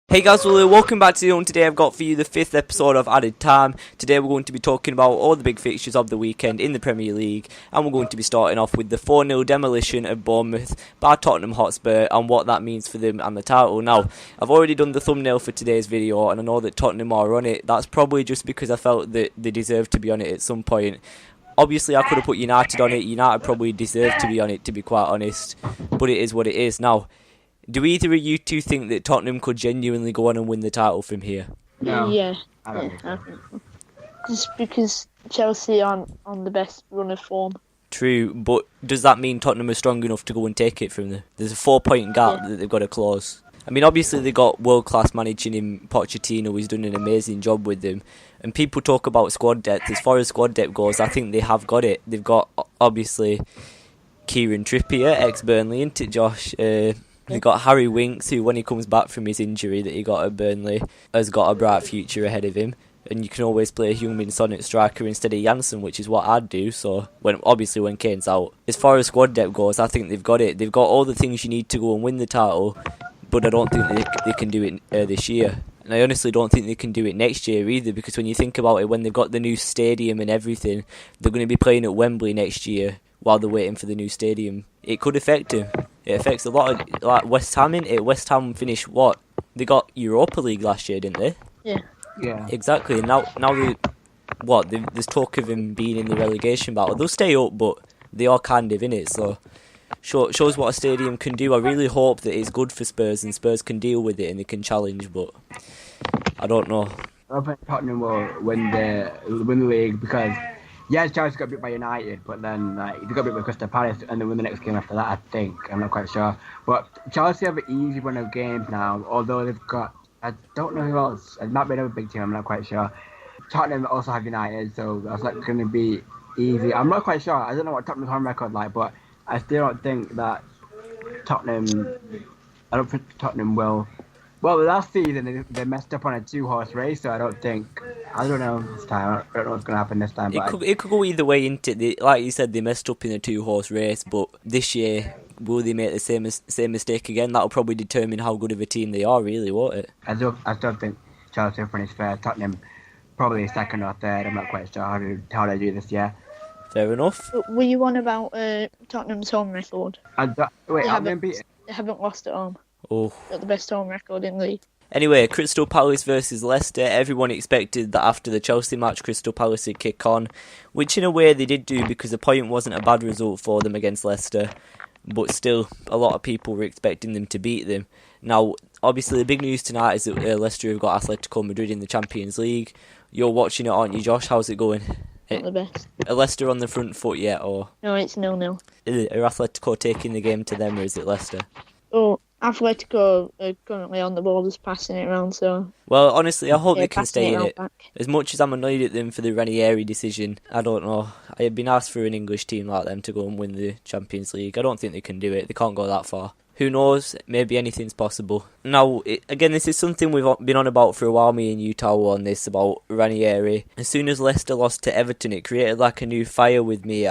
Hey guys, welcome back to the home. Today I've got for you the 5th episode of Added Time. Today we're going to be talking about all the big fixtures of the weekend in the Premier League, and we're going to be starting off with the 4-0 demolition of Bournemouth by Tottenham Hotspur and what that means for them and the title. Now, I've already done the thumbnail for today's video and I know that Tottenham are on it. That's probably just because I felt that they deserved to be on it at some point. Obviously I could have put United on it. United probably deserved to be on it, to be quite honest, but it is what it is. Now, do either of you two think that Tottenham could genuinely go on and win the title from here? No. Yeah, I don't I think so. Just because Chelsea aren't on the best run of form. True, but does that mean Tottenham are strong enough to go and take it from them? There's a 4-point gap that they've got to close. I mean, obviously they got world-class managing in Pochettino, who's done an amazing job with them. And people talk about squad depth. As far as squad depth goes, I think they have got it. They've got, obviously, Kieran Trippier, ex-Burnley, isn't it, Josh? They got Harry Winks, who when he comes back from his injury that he got at Burnley, has got a bright future ahead of him. And you can always play Heung-min Son at striker instead of Janssen, which is what I'd do. So when Kane's out, as far as squad depth goes, I think they've got it. They've got all the things you need to go and win the title, but I don't think they can do it this year. And I honestly don't think they can do it next year either, because when you think about it, when they've got the new stadium and everything, they're going to be playing at Wembley next year while they're waiting for the new stadium. It could affect them. It affects a lot of, like, West Ham, innit? West Ham finished what? They got Europa League last year, didn't they? Yeah. Exactly. And now there's talk of him being in the relegation battle. They'll stay up, but they are kind of in it. So shows what a stadium can do. I really hope that it's good for Spurs and Spurs can deal with it and they can challenge. But I don't know. I think Tottenham will win the league because Chelsea got beat by United, but then they got beat by Crystal Palace and they win the next game after that. I think I'm not quite sure, but Chelsea have an easy run of games now. Although they've got, I don't know who else. It might be another big team. I'm not quite sure. Tottenham also have United, so that's not going to be easy. I'm not quite sure. I don't know what Tottenham's home record like, but I still don't think that Tottenham. I don't think Tottenham will. Well, last season they messed up on a 2-horse race, so I don't know this time. I don't know what's going to happen this time. It could go either way, into like you said, they messed up in a 2-horse race, but this year, will they make the same mistake again? That'll probably determine how good of a team they are, really, won't it? I still think Chelsea will finish first. Tottenham probably second or third. I'm not quite sure how they do this year. Fair enough. Were you on about Tottenham's home record? I've been beaten. They haven't lost at home. Oh. Got the best home record in the league. Anyway, Crystal Palace versus Leicester. Everyone expected that after the Chelsea match, Crystal Palace would kick on, which in a way they did do because the point wasn't a bad result for them against Leicester, but still, a lot of people were expecting them to beat them. Now, obviously, the big news tonight is that Leicester have got Atletico Madrid in the Champions League. You're watching it, aren't you, Josh? How's it going? Not the best. Are Leicester on the front foot yet, or? No, it's 0-0. Are Atletico taking the game to them, or is it Leicester? Oh, Atletico are currently on the ball, just passing it around, so... Well, honestly, I hope they can stay in it. Back. As much as I'm annoyed at them for the Ranieri decision, I don't know. It'd be nice for an English team like them to go and win the Champions League. I don't think they can do it. They can't go that far. Who knows? Maybe anything's possible. Now, again, this is something we've been on about for a while, me and Utah on this, about Ranieri. As soon as Leicester lost to Everton, it created like a new fire with me.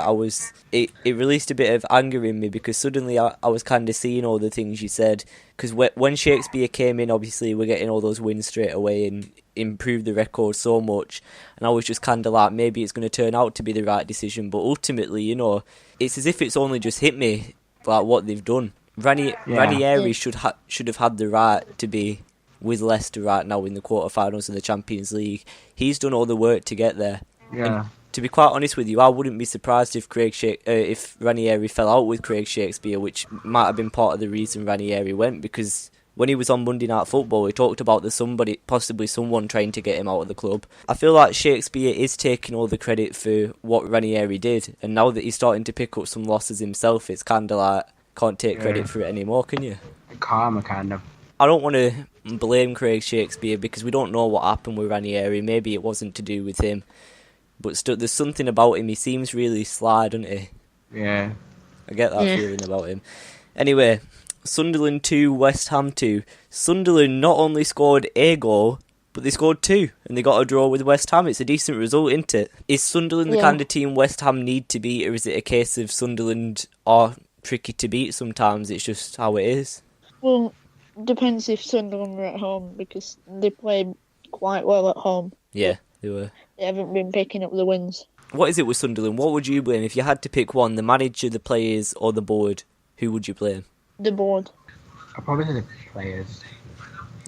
It released a bit of anger in me because suddenly I was kind of seeing all the things you said. Because when Shakespeare came in, obviously we're getting all those wins straight away and improved the record so much. And I was just kind of like, maybe it's going to turn out to be the right decision. But ultimately, it's as if it's only just hit me, like what they've done. Ranieri should have had the right to be with Leicester right now in the quarterfinals of the Champions League. He's done all the work to get there. Yeah. And to be quite honest with you, I wouldn't be surprised if Ranieri fell out with Craig Shakespeare, which might have been part of the reason Ranieri went, because when he was on Monday Night Football, he talked about possibly someone trying to get him out of the club. I feel like Shakespeare is taking all the credit for what Ranieri did, and now that he's starting to pick up some losses himself, it's kind of like, can't take credit for it anymore, can you? Karma, kind of. I don't want to blame Craig Shakespeare because we don't know what happened with Ranieri. Maybe it wasn't to do with him. But still, there's something about him. He seems really sly, doesn't he? Yeah. I get that feeling about him. Anyway, Sunderland 2, West Ham 2. Sunderland not only scored a goal, but they scored 2. And they got a draw with West Ham. It's a decent result, isn't it? Is Sunderland the kind of team West Ham need to beat, or is it a case of Sunderland are tricky to beat sometimes? It's just how it is. Well, depends if Sunderland are at home because they played quite well at home. Yeah, they were. They haven't been picking up the wins. What is it with Sunderland? What would you blame if you had to pick one? The manager, the players, or the board? Who would you blame? The board. I'll probably say the players.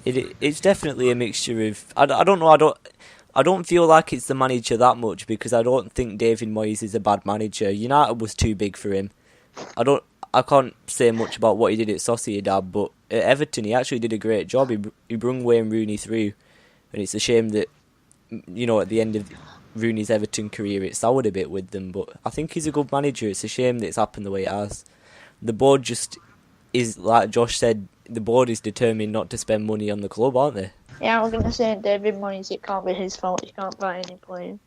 It's definitely a mixture of. I don't know. I don't feel like it's the manager that much because I don't think David Moyes is a bad manager. United was too big for him. I can't say much about what he did at Sociedad, but at Everton he actually did a great job. He brung Wayne Rooney through, and it's a shame that at the end of Rooney's Everton career it soured a bit with them. But I think he's a good manager. It's a shame that it's happened the way it has. The board just is, like Josh said, the board is determined not to spend money on the club, aren't they? Yeah, I was going to say David Moyes, it can't be his fault. He can't buy any players.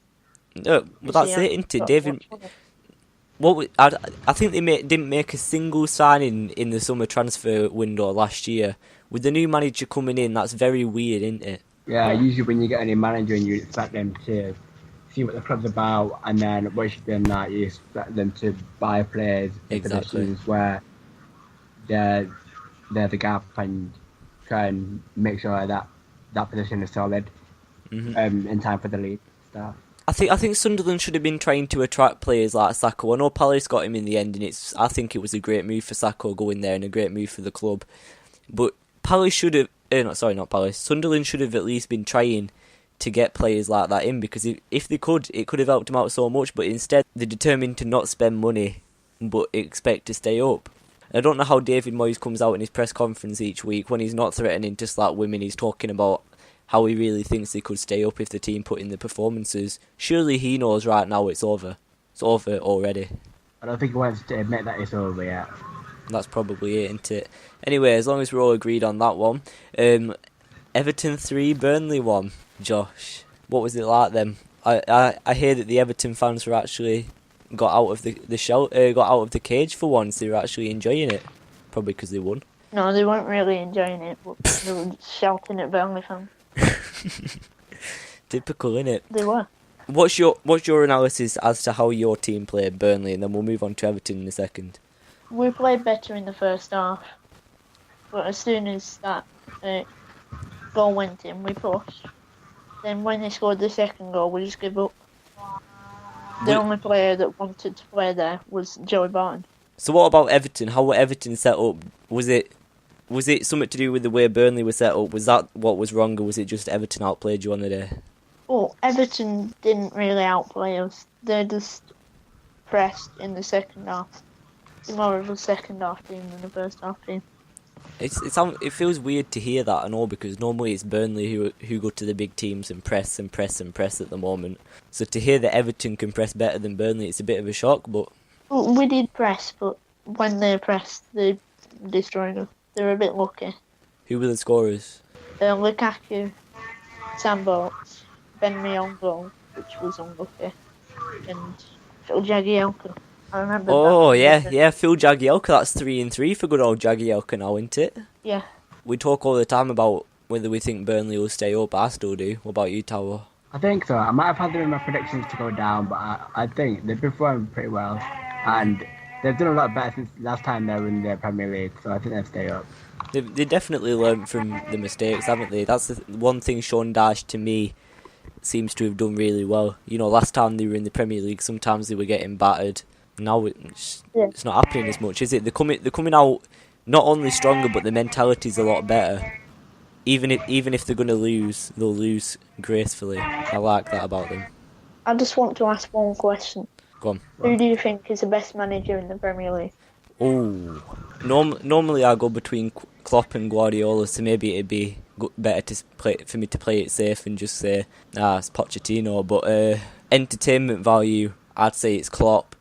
No, but that's it, isn't it? David. I think they didn't make a single signing in the summer transfer window last year. With the new manager coming in, that's very weird, isn't it? Yeah, usually when you get a new manager and you expect them to see what the club's about, and then once you've done that, you expect them to buy players in positions where they're the gap and try and make sure that position is solid in time for the league stuff. I think Sunderland should have been trying to attract players like Sakho. I know Palace got him in the end, and I think it was a great move for Sakho going there and a great move for the club. But Palace should have, not Palace. Sunderland should have at least been trying to get players like that in, because if they could, it could have helped them out so much. But instead, they're determined to not spend money, but expect to stay up. I don't know how David Moyes comes out in his press conference each week when he's not threatening to slap women. He's talking about how he really thinks they could stay up if the team put in the performances. Surely he knows right now it's over. It's over already. I don't think he wants to admit that it's over yet. That's probably it, isn't it? Anyway, as long as we're all agreed on that one. Everton 3, Burnley 1. Josh, what was it like then? I hear that the Everton fans were actually got out of got out of the cage for once. They were actually enjoying it. Probably because they won. No, they weren't really enjoying it, but they were shouting at Burnley fans. Typical, innit? They were. What's your analysis as to how your team played, Burnley, and then we'll move on to Everton in a second. We played better in the first half, but as soon as that goal went in, we pushed. Then when they scored the second goal, we just gave up. The only player that wanted to play there was Joey Barton. So what about Everton? How were Everton set up? Was it something to do with the way Burnley was set up? Was that what was wrong, or was it just Everton outplayed you on the day? Well, Everton didn't really outplay us. They just pressed in the second half. They're more of a second half team than the first half team. It feels weird to hear that and all, because normally it's Burnley who go to the big teams and press and press and press at the moment. So to hear that Everton can press better than Burnley, it's a bit of a shock. But well, we did press, but when they pressed, they destroyed us. They were a bit lucky. Who were the scorers? Lukaku, Sam Bolts, Ben Miongo, which was unlucky, and Phil Jagielka. I remember. Oh yeah, Phil Jagielka. That's 3-3 for good old Jagielka now, isn't it? Yeah. We talk all the time about whether we think Burnley will stay up. I still do. What about you, Tower? I think so. I might have had them in my predictions to go down, but I think they've performed pretty well, and they've done a lot better since last time they were in the Premier League. So I think they'll stay up. They definitely learned from the mistakes, haven't they? That's the one thing Sean Dyche, to me, seems to have done really well. Last time they were in the Premier League, sometimes they were getting battered. Now it's not happening as much, is it? They're coming out not only stronger, but the mentality's a lot better. Even if they're going to lose, they'll lose gracefully. I like that about them. I just want to ask one question. Go on. Who do you think is the best manager in the Premier League? Oh, normally I go between Klopp and Guardiola, so maybe it'd be better for me to play it safe and just say, it's Pochettino. But entertainment value, I'd say it's Klopp.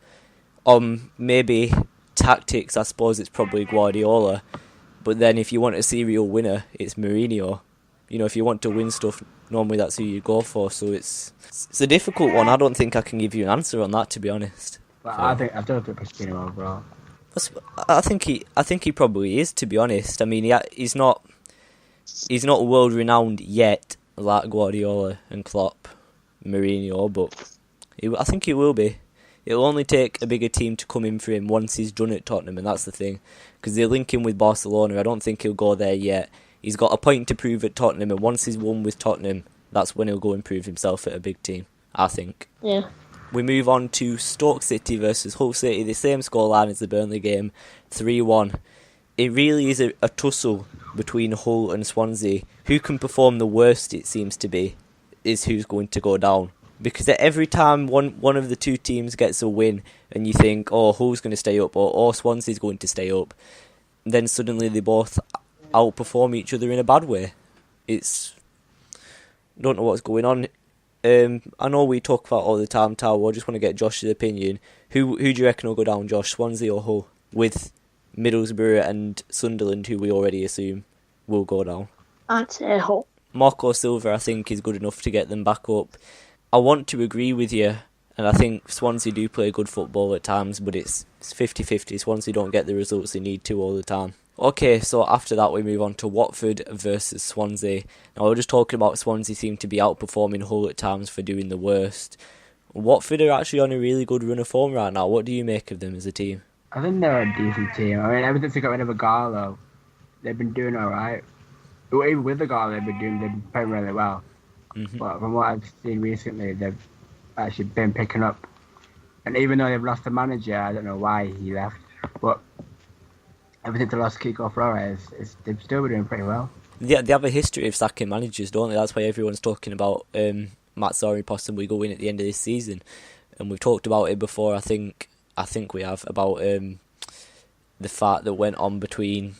Maybe tactics, I suppose it's probably Guardiola. But then if you want a serial winner, it's Mourinho. If you want to win stuff, normally that's who you go for. So it's a difficult one. I don't think I can give you an answer on that, to be honest. But I don't think Pochettino overall. I think he probably is, to be honest. I mean, he's not world renowned yet, like Guardiola and Klopp, Mourinho, but I think he will be. It'll only take a bigger team to come in for him once he's done at Tottenham, and that's the thing. Because they're linking with Barcelona, I don't think he'll go there yet. He's got a point to prove at Tottenham, and once he's won with Tottenham, that's when he'll go and prove himself at a big team, I think. Yeah. We move on to Stoke City versus Hull City, the same scoreline as the Burnley game, 3-1. It really is a tussle between Hull and Swansea. Who can perform the worst, it seems to be, is who's going to go down. Because every time one of the two teams gets a win and you think, oh, Hull's going to stay up or Swansea's going to stay up, then suddenly they both outperform each other in a bad way. Don't know what's going on. I know we talk about all the time, Tower. I just want to get Josh's opinion. Who do you reckon will go down, Josh? Swansea or Hull? With Middlesbrough and Sunderland, who we already assume will go down. I'd say Hull. Marco Silva, I think, is good enough to get them back up. I want to agree with you, and I think Swansea do play good football at times, but it's 50-50. Swansea don't get the results they need to all the time. Okay, so after that we move on to Watford versus Swansea. Now, we're just talking about Swansea seem to be outperforming Hull at times for doing the worst. Watford are actually on a really good run of form right now. What do you make of them as a team? I think they're a decent team. I mean, ever since they got rid of Agallo, they've been doing alright. Well, even with Agallo, they've been playing really well. Mm-hmm. But from what I've seen recently, they've actually been picking up. And even though they've lost the manager, I don't know why he left, but ever since they lost Kiko Flores, they've still been doing pretty well. Yeah, they have a history of sacking managers, don't they? That's why everyone's talking about Matsuri possibly going at the end of this season. And we've talked about it before, I think we have, about the fight that went on between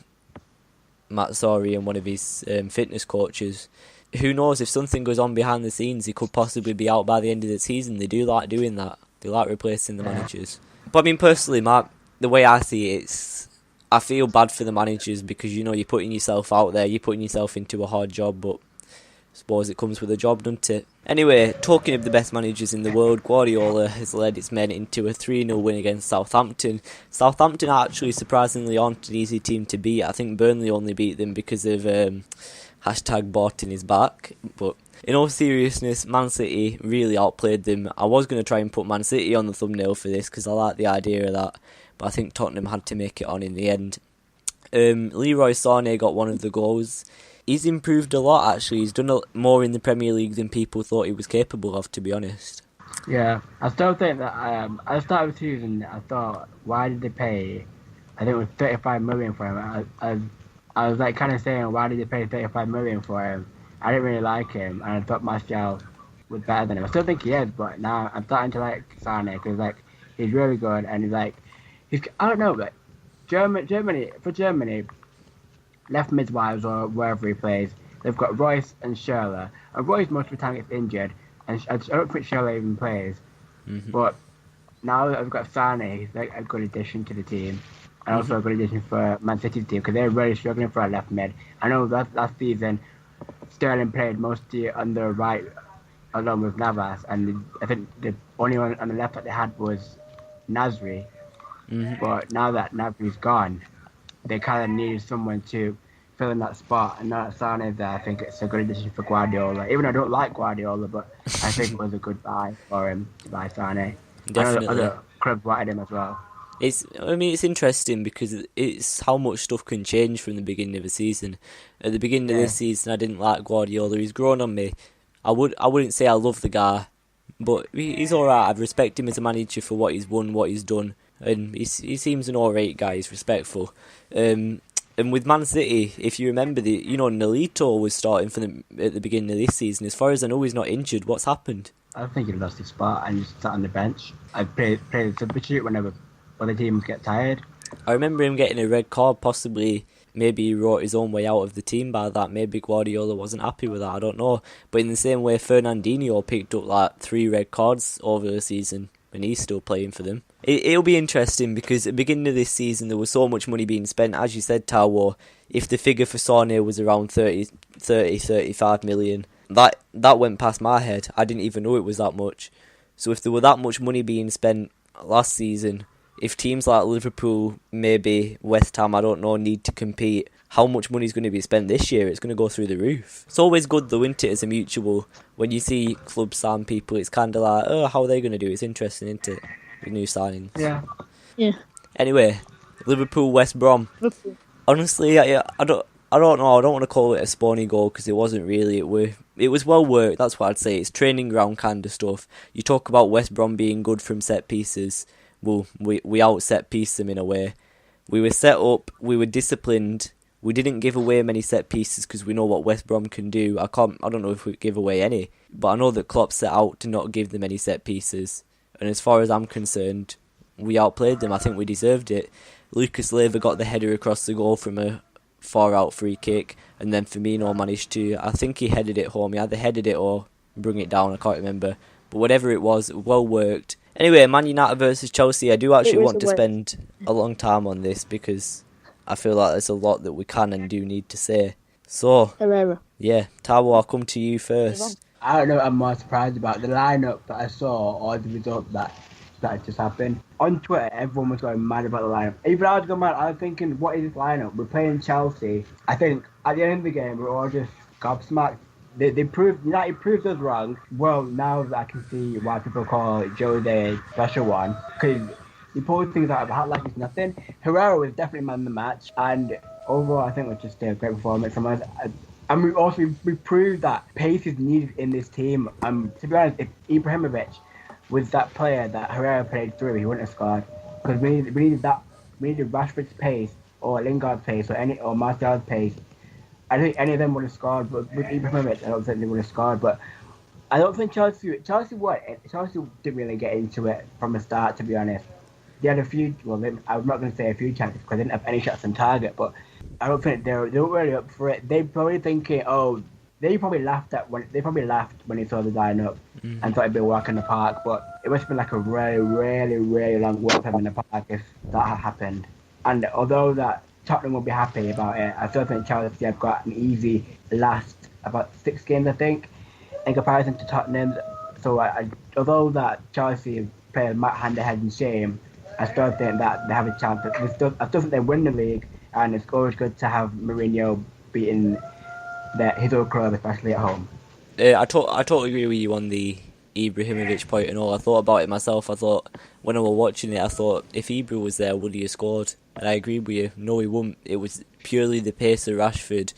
Matsuri and one of his fitness coaches. Who knows, if something goes on behind the scenes, he could possibly be out by the end of the season. They do like doing that. They like replacing the managers. But I mean, personally, the way I see it, I feel bad for the managers because, you know, you're putting yourself out there, you're putting yourself into a hard job, but I suppose it comes with a job, doesn't it? Anyway, talking of the best managers in the world, Guardiola has led its men into a 3-0 win against Southampton. Southampton actually surprisingly aren't an easy team to beat. I think Burnley only beat them because of hashtag Bort in his back. But in all seriousness, Man City really outplayed them. I was going to try and put Man City on the thumbnail for this because I like the idea of that, but I think Tottenham had to make it on in the end. Leroy Sané got one of the goals. He's improved a lot, actually. He's done more in the Premier League than people thought he was capable of, to be honest. Yeah, I still think that at the start of the season, I thought, why did they pay, I think it was 35 million for him. I was like kind of saying, why did they pay 35 million for him? I didn't really like him, and I thought Martial was better than him. I still think he is, but now I'm starting to like Sané because like he's really good, and he's I don't know, but Germany, left mid-wise or wherever he plays, they've got Royce and Schürrle. And Royce most of the time gets injured, and I don't think Schürrle even plays. Mm-hmm. But now that I've got Sané, he's like a good addition to the team. And also a good addition for Man City's team, because they're really struggling for a left mid. I know last season, Sterling played mostly on the right along with Navas, and I think the only one on the left that they had was Nasri. Mm-hmm. But now that Nasri's gone, they kind of needed someone to fill in that spot. And now that Sané's there, I think it's a good addition for Guardiola. Even though I don't like Guardiola, but I think it was a good buy for him to buy Sané. Definitely. Other clubs wanted him as well. It's interesting because it's how much stuff can change from the beginning of a season. At the beginning of this season, I didn't like Guardiola. He's grown on me. I wouldn't say I love the guy, but he's alright. I respect him as a manager for what he's won, what he's done, and he seems an alright guy. He's respectful. And with Man City, if you remember, Nolito was starting for them at the beginning of this season. As far as I know, he's not injured. What's happened? I think he lost his spot and just sat on the bench. I played the substitute whenever other teams get tired. I remember him getting a red card, possibly. Maybe he wrote his own way out of the team by that. Maybe Guardiola wasn't happy with that, I don't know. But in the same way, Fernandinho picked up like 3 red cards over the season, and he's still playing for them. It'll be interesting because at the beginning of this season, there was so much money being spent. As you said, Tao, if the figure for Sané was around 35 million, that went past my head. I didn't even know it was that much. So if there were that much money being spent last season, if teams like Liverpool, maybe West Ham, I don't know, need to compete, how much money is going to be spent this year? It's going to go through the roof. It's always good though, isn't it, as a mutual? When you see clubs sign people, it's kind of like, oh, how are they going to do? It's interesting, isn't it? with new signings. Yeah. Yeah. Anyway, Liverpool West Brom. Liverpool. Honestly, I don't know. I don't want to call it a spawny goal because it wasn't really. It was well worked. That's what I'd say. It's training ground kind of stuff. You talk about West Brom being good from set pieces. Well, we out set pieced them in a way. We were set up. We were disciplined. We didn't give away many set pieces because we know what West Brom can do. I don't know if we give away any, but I know that Klopp set out to not give them any set pieces. And as far as I'm concerned, we outplayed them. I think we deserved it. Lucas Leiva got the header across the goal from a far out free kick, and then Firmino managed to, I think he headed it home. He either headed it or brung it down, I can't remember. But whatever it was, well worked. Anyway, Man United versus Chelsea, I do actually want to spend a long time on this because I feel like there's a lot that we can and do need to say. So, Herrera. yeah, Tabo, I'll come to you first. I don't know what I'm more surprised about, the lineup that I saw or the result that just happened. On Twitter, everyone was going mad about the lineup. Even I was going mad. I was thinking, what is this lineup? We're playing Chelsea. I think at the end of the game, we're all just gobsmacked. United proved us wrong. Well, now that I can see why people call Jose a special one, because he pulled things out of a hat like it's nothing. Herrera was definitely man of the match, and overall, I think it was just a great performance from us. And we proved that pace is needed in this team. To be honest, if Ibrahimovic was that player that Herrera played through, he wouldn't have scored. Because we needed Rashford's pace, or Lingard's pace, or Martial's pace. I don't think any of them would have scored, but with Ibrahimovic, I don't think they would have scored. But I don't think Chelsea didn't really get into it from the start, to be honest. They had a few, I'm not going to say a few chances because they didn't have any shots on target, but I don't think they weren't really up for it. They probably thinking, they probably laughed when they saw the lineup and thought it'd be a walk in the park. But it must have been like a really, really, really long walk in the park if that had happened. And although that Tottenham will be happy about it, I still think Chelsea have got an easy last about 6 games, I think, in comparison to Tottenham. So although that Chelsea played hand to head in shame, I still think that they have a chance. I still think they win the league, and it's always good to have Mourinho beating his old club, especially at home. I totally agree with you on the Ibrahimovic point and all. I thought about it myself. I thought when I was watching it, I thought if Ibra was there, would he have scored? And I agree with you. No, he wouldn't. It was purely the pace of Rashford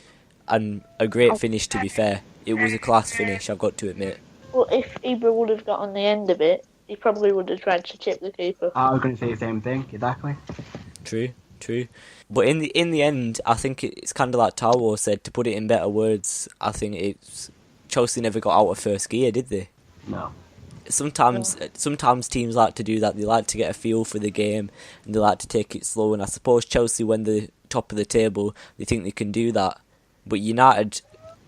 and a great finish. To be fair, it was a class finish. I've got to admit. Well, if Ibra would have got on the end of it, he probably would have tried to chip the keeper. I was going to say the same thing. Exactly. True. But in the end, I think it's kind of like Taro said. To put it in better words, I think it's Chelsea never got out of first gear, did they? No. Sometimes teams like to do that. They like to get a feel for the game and they like to take it slow. And I suppose Chelsea, when they're top of the table, they think they can do that. But United,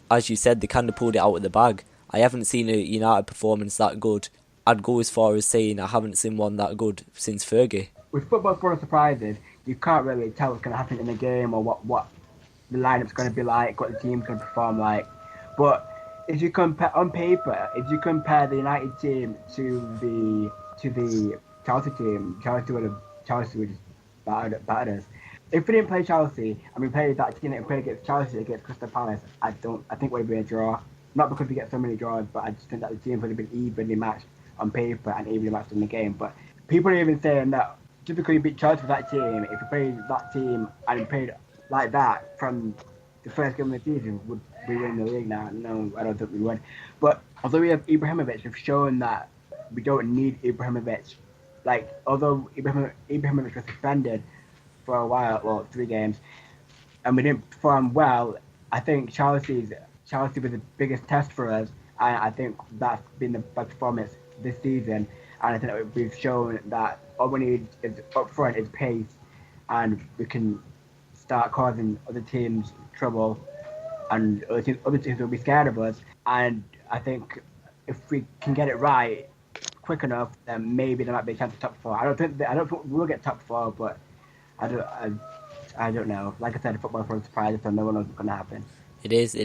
as you said, they kind of pulled it out of the bag. I haven't seen a United performance that good. I'd go as far as saying I haven't seen one that good since Fergie. With football full of surprises, you can't really tell what's going to happen in the game or what the lineup's going to be like, what the team's going to perform like. But if you compare on paper, if you compare the United team to the Chelsea team, Chelsea would just battered us. If we didn't play Chelsea and we played that team and played against Chelsea against Crystal Palace, I think we'd be a draw. Not because we get so many draws, but I just think that the team would have been evenly matched on paper and evenly matched in the game. But people are even saying that just because you beat Chelsea with that team, if you played that team and you played like that from the first game of the season, would we win the league now? No, I don't think we would. But although we have Ibrahimovic, we've shown that we don't need Ibrahimovic. Like, although Ibrahimovic was suspended for a while, 3 games, and we didn't perform well, I think Chelsea was the biggest test for us, and I think that's been the best performance this season. And I think that we've shown that all we need is up front is pace, and we can start causing other teams trouble, and other teams will be scared of us. And I think if we can get it right quick enough, then maybe there might be a chance of top 4. I don't think we'll get top 4, but I don't know. Like I said, football for a surprise, so no one knows what's going to happen. It is,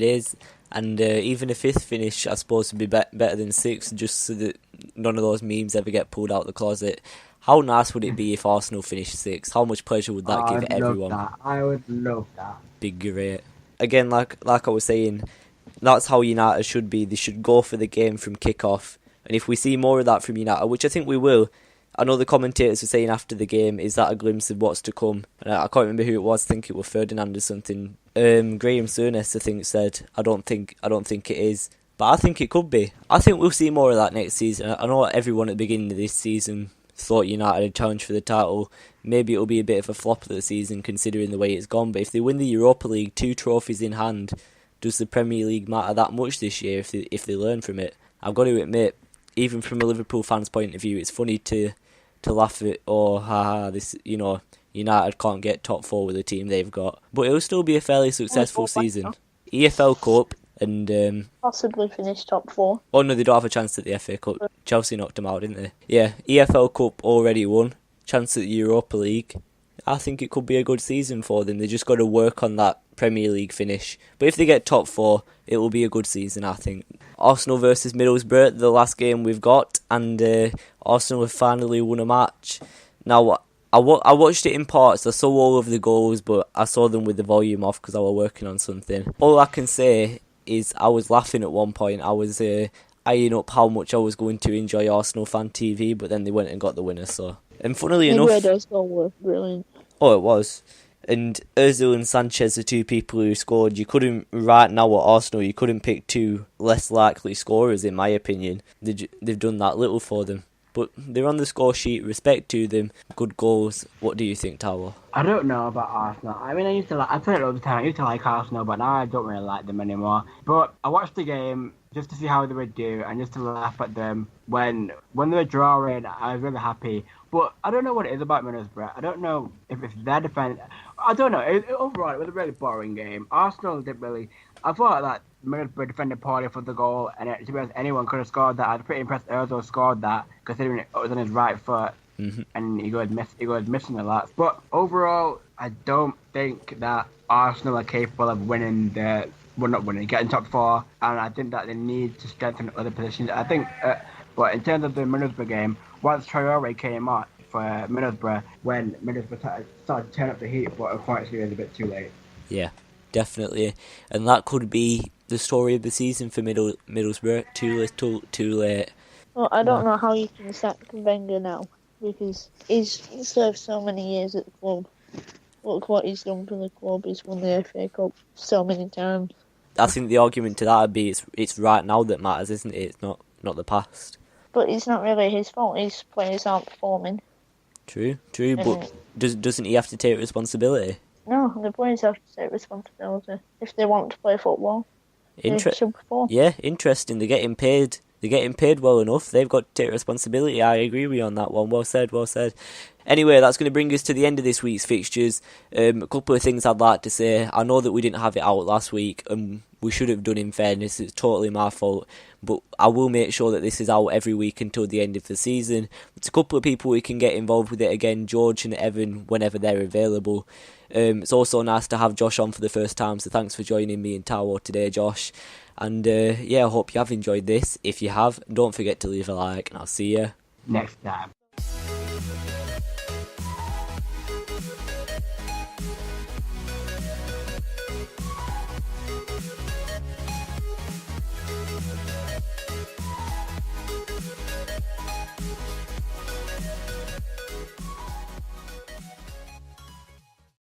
and even a 5th finish, I suppose, would be better than 6, just so that none of those memes ever get pulled out the closet. How nice would it be if Arsenal finished 6th? How much pleasure would that give everyone? I would love that. Big great. Again, like I was saying, that's how United should be. They should go for the game from kick-off. And if we see more of that from United, which I think we will, I know the commentators were saying after the game, is that a glimpse of what's to come? And I can't remember who it was. I think it was Ferdinand or something. Graham Souness, I think, said, I don't think it is. But I think it could be. I think we'll see more of that next season. I know everyone at the beginning of this season thought United had a challenge for the title. Maybe it'll be a bit of a flop of the season considering the way it's gone. But if they win the Europa League, 2 trophies in hand, does the Premier League matter that much this year if they learn from it? I've got to admit, even from a Liverpool fan's point of view, it's funny to laugh at, this, United can't get top 4 with the team they've got. But it'll still be a fairly successful season. EFL Cup and... possibly finish top 4. Oh no, they don't have a chance at the FA Cup. Chelsea knocked them out, didn't they? Yeah, EFL Cup already won. Chance at the Europa League. I think it could be a good season for them. They just got to work on that Premier League finish. But if they get top 4, it will be a good season, I think. Arsenal versus Middlesbrough, the last game we've got, and Arsenal have finally won a match. Now, I watched it in parts. I saw all of the goals, but I saw them with the volume off because I was working on something. All I can say is I was laughing at one point. I was eyeing up how much I was going to enjoy Arsenal Fan TV, but then they went and got the winner. So, and funnily enough, those goals were brilliant. Oh, it was. And Ozil and Sanchez, the 2 people who scored, you couldn't, right now at Arsenal, you couldn't pick 2 less likely scorers, in my opinion. They've done that little for them. But they're on the score sheet, respect to them, good goals. What do you think, Towel? I don't know about Arsenal. I mean, I played it all the time. I used to like Arsenal, but now I don't really like them anymore. But I watched the game just to see how they would do and just to laugh at them. When they were drawing, I was really happy. But I don't know what it is about Middlesbrough. I don't know if it's their defence. I don't know. Overall, it was a really boring game. Arsenal didn't really... I thought that Middlesbrough defended poorly for the goal, and to be honest, anyone could have scored that. I was pretty impressed Ozil scored that, considering it was on his right foot, and he goes missing a lot. But overall, I don't think that Arsenal are capable of winning getting top 4, and I think that they need to strengthen other positions. I think, but in terms of the Middlesbrough game, once Traore came on for Middlesbrough, when Middlesbrough started to turn up the heat, but unfortunately it was a bit too late. Yeah, definitely. And that could be the story of the season for Middlesbrough. Too late. Well, I don't know how you can sack Wenger now, because he's served so many years at the club. Look what he's done for the club. He's won the FA Cup so many times. I think the argument to that would be it's right now that matters, isn't it? It's not the past. But it's not really his fault. His players aren't performing. True. But doesn't he have to take responsibility? No, the players have to take responsibility if they want to play football. They should perform. Yeah, interesting. They're getting paid. They're getting paid well enough. They've got to take responsibility. I agree with you on that one. Well said. Anyway, that's going to bring us to the end of this week's fixtures. A couple of things I'd like to say. I know that we didn't have it out last week, and we should have done, in fairness. It's totally my fault. But I will make sure that this is out every week until the end of the season. It's a couple of people who can get involved with it again, George and Evan, whenever they're available. It's also nice to have Josh on for the first time, so thanks for joining me and Tao today, Josh. And I hope you have enjoyed this. If you have, don't forget to leave a like, and I'll see you next time.